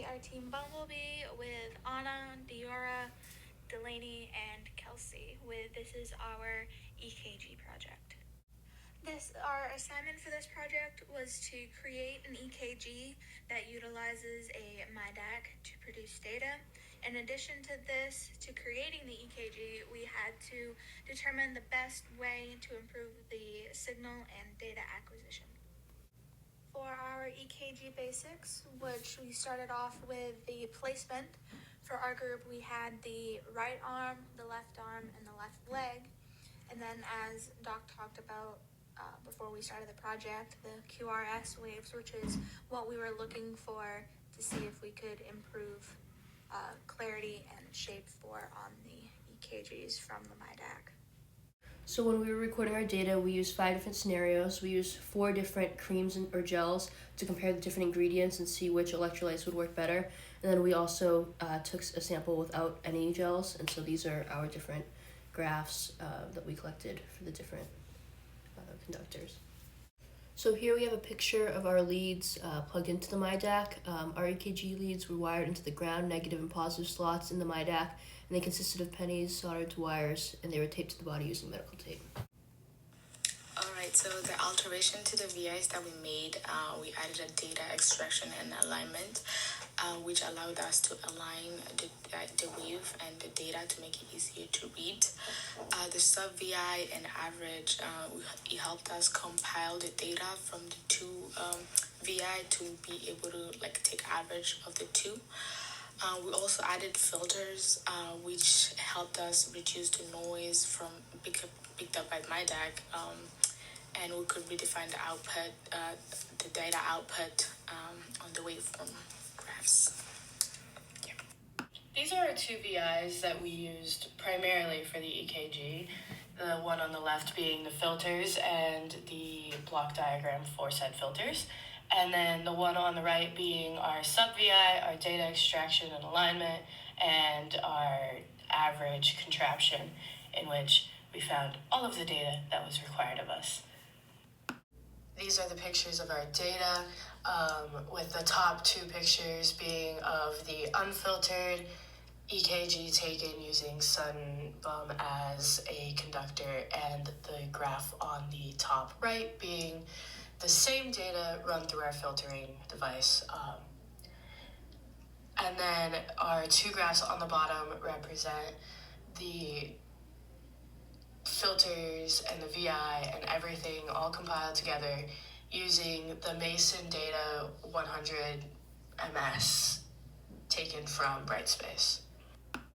we are Team Bumblebee with Anna, Diora, Delaney, and Kelsey. This is our EKG project. Our assignment for this project was to create an EKG that utilizes a MyDAC to produce data. In addition to this, to creating the EKG, we had to determine the best way to improve the signal and data acquisition. For our EKG basics, which we started off with the placement. For our group, we had the right arm, the left arm, and the left leg. And then as Doc talked about before we started the project, the QRS waves, which is what we were looking for to see if we could improve clarity and shape on the EKGs from the MyDAC. So when we were recording our data, we used 5 different scenarios. We used 4 different creams or gels to compare the different ingredients and see which electrolytes would work better. And then we also took a sample without any gels, and so these are our different graphs that we collected for the different conductors. So here we have a picture of our leads plugged into the MyDAC. Our EKG leads were wired into the ground, negative, and positive slots in the MyDAC, and they consisted of pennies soldered to wires, and they were taped to the body using medical tape. Alright, so the alteration to the VIs that we made, we added a data extraction and alignment, which allowed us to align the wave and the data to make it easier to read. The sub-VI and average, it helped us compile the data from the two VI to be able to take average of the two. We also added filters, which helped us reduce the noise from picked up by MyDAC, and we could redefine the output, the data output on the waveform graphs. Yeah. These are our 2 VIs that we used primarily for the EKG. The one on the left being the filters and the block diagram for said filters. And then the one on the right being our sub-VI, our data extraction and alignment, and our average contraption, in which we found all of the data that was required of us. These are the pictures of our data, with the top 2 pictures being of the unfiltered EKG taken using Sunbum as a conductor, and the graph on the top right being the same data run through our filtering device. And then our 2 graphs on the bottom represent the filters and the VI and everything all compiled together using the Mason Data 100 MS taken from Brightspace.